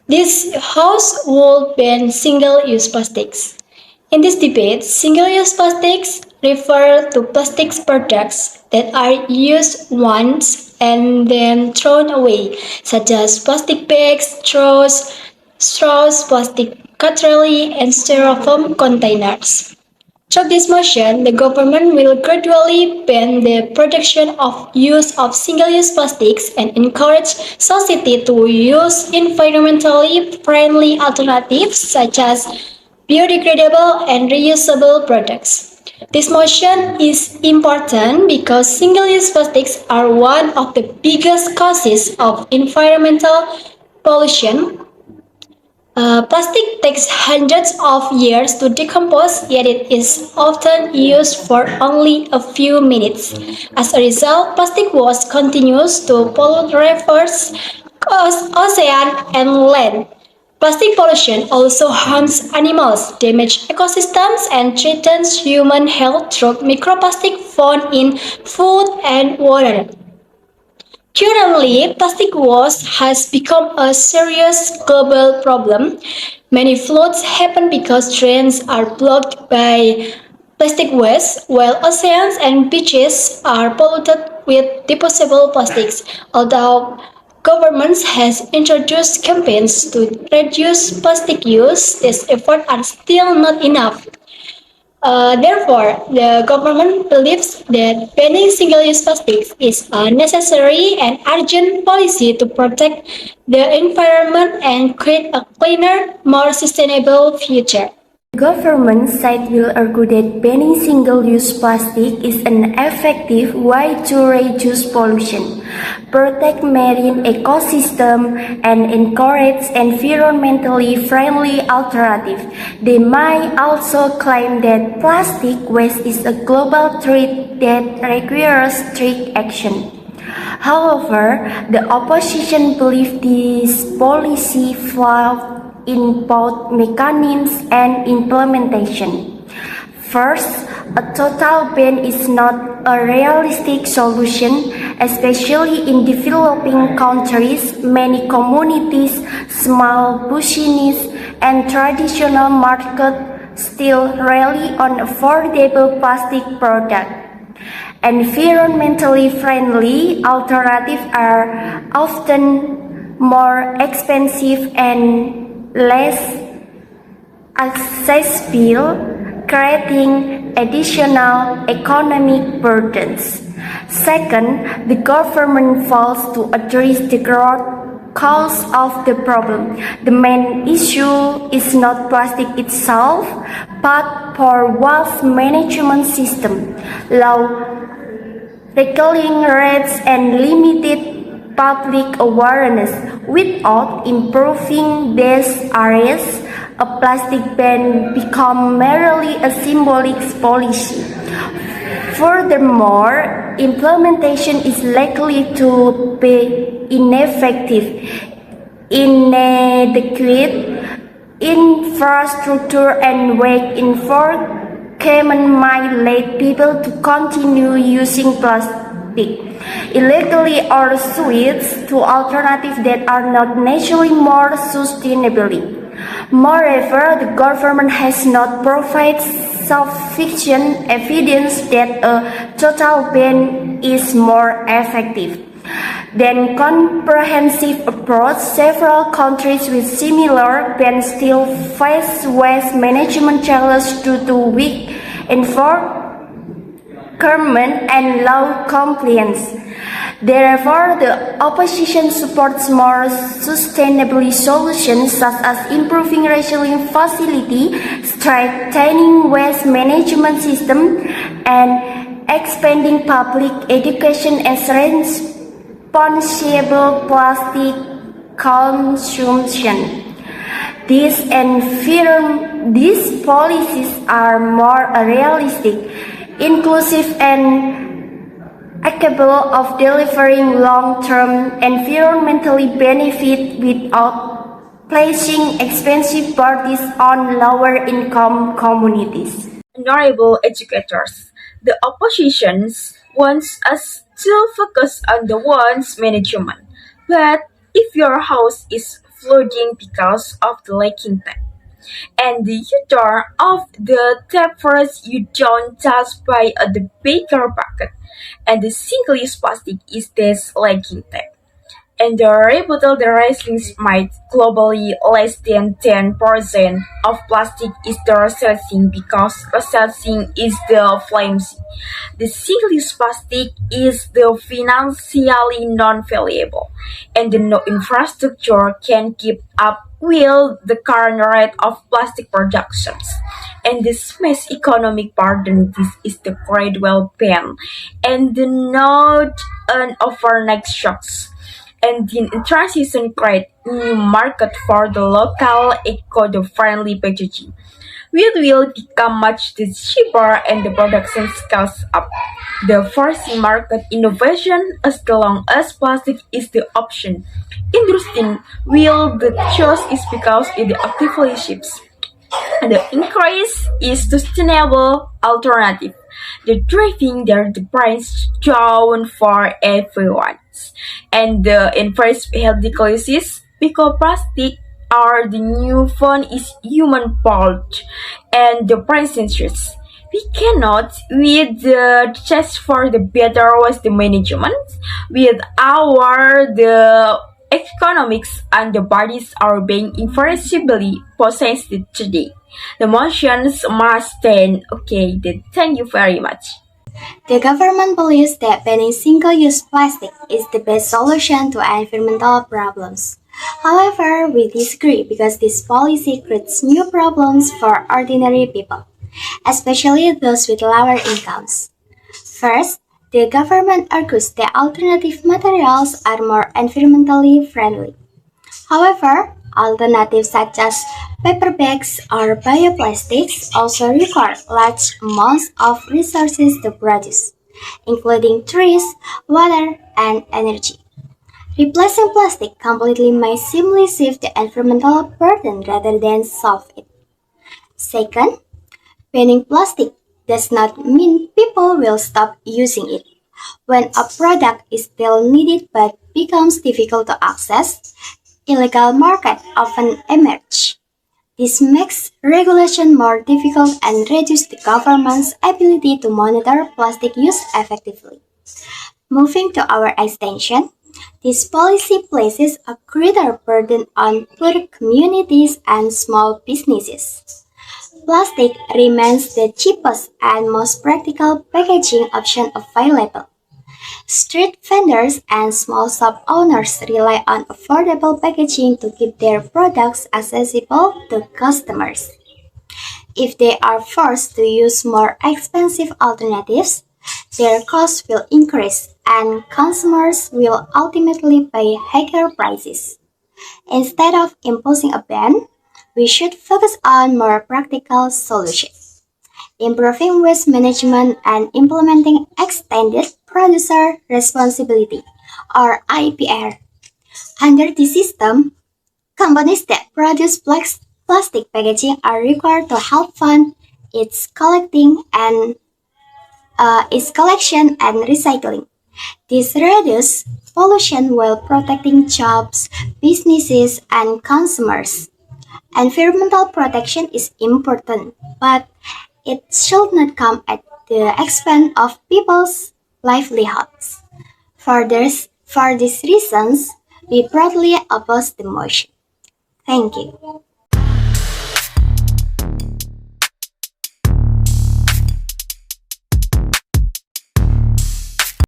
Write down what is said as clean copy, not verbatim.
This House will ban single-use plastics. In this debate, single-use plastics refer to plastic products that are used once and then thrown away, such as plastic bags, straws, plastic cutlery, and styrofoam containers. Through this motion, the government will gradually ban the production of use of single-use plastics and encourage society to use environmentally friendly alternatives such as biodegradable and reusable products. This motion is important because single-use plastics are one of the biggest causes of environmental pollution. Plastic takes hundreds of years to decompose, yet it is often used for only a few minutes. As a result, plastic waste continues to pollute rivers, ocean, and land. Plastic pollution also harms animals, damages ecosystems, and threatens human health through microplastic found in food and water. Currently, plastic waste has become a serious global problem. Many floods happen because drains are blocked by plastic waste, while oceans and beaches are polluted with disposable plastics. Although governments has introduced campaigns to reduce plastic use, these efforts are still not enough. Therefore, the government believes that banning single-use plastics is a necessary and urgent policy to protect the environment and create a cleaner, more sustainable future. The government side will argue that banning single-use plastic is an effective way to reduce pollution, protect marine ecosystem, and encourage environmentally friendly alternatives. They might also claim that plastic waste is a global threat that requires strict action. However, the opposition believes this policy flawed in both mechanisms and implementation. First, a total ban is not a realistic solution, especially in developing countries. Many communities, small businesses, and traditional markets still rely on affordable plastic products. Environmentally friendly alternatives are often more expensive and less accessible, creating additional economic burdens. Second, the government fails to address the cause of the problem. The main issue is not plastic itself, but poor waste management system, low recycling rates, and limited public awareness. Without improving these areas, a plastic ban becomes merely a symbolic policy. Furthermore, implementation is likely to be ineffective. Inadequate infrastructure and weak enforcement might lead people to continue using plastic illegally or switch to alternatives that are not naturally more sustainable. Moreover, the government has not provided sufficient evidence that a total ban is more effective than comprehensive approach. Several countries with similar bans still face waste management challenges due to weak enforcement and low compliance. Therefore, the opposition supports more sustainable solutions such as improving recycling facility, strengthening waste management system, and expanding public education and responsible plastic consumption. These policies are more realistic, inclusive, and capable of delivering long-term environmentally benefit without placing expensive burdens on lower-income communities. Honorable educators, the opposition wants us to focus on the waste management. But if your house is flooding because of the leaking tap. And you turn off the tap first, you don't touch by the bigger bucket. And the single-use plastic is this leaking tap. And the rebuttal the raisins might globally less than 10% of plastic is the recycling because recycling is the flimsy. The single-use plastic is the financially non-valuable, and the no infrastructure can keep up with the current rate of plastic productions. And this mass economic burden this is the gradual ban and the not an overnight shocks and the transition create new market for the local eco-friendly packaging. Wheat will become much cheaper and the production scales up. The forcing market innovation as long as plastic is the option. Interesting, will the choice is because it actively shifts. The increase is sustainable alternative. The driving the price down for everyone. And the inverse healthy crisis because plastic are the new phone is human fault and the prices. We cannot with the just for the better was the management with our the economics and the bodies are being irreversibly possessed today. The motions must stand. Okay, then thank you very much. The government believes that banning single-use plastic is the best solution to environmental problems. However, we disagree because this policy creates new problems for ordinary people, especially those with lower incomes. First, the government argues that alternative materials are more environmentally friendly. However, alternatives such as paper bags or bioplastics also require large amounts of resources to produce, including trees, water, and energy. Replacing plastic completely may simply shift the environmental burden rather than solve it. Second, banning plastic does not mean people will stop using it. When a product is still needed but becomes difficult to access, illegal markets often emerge. This makes regulation more difficult and reduces the government's ability to monitor plastic use effectively. Moving to our extension, this policy places a greater burden on poor communities and small businesses. Plastic remains the cheapest and most practical packaging option available. Street vendors and small shop owners rely on affordable packaging to keep their products accessible to customers. If they are forced to use more expensive alternatives, their costs will increase and consumers will ultimately pay higher prices. Instead of imposing a ban, we should focus on more practical solutions, improving waste management and implementing extended producer responsibility or IPR. Under this system, companies that produce plastic packaging are required to help fund its its collection and recycling. This reduces pollution while protecting jobs, businesses, and consumers. Environmental protection is important, but it should not come at the expense of people's livelihoods. For these reasons, we broadly oppose the motion. Thank you.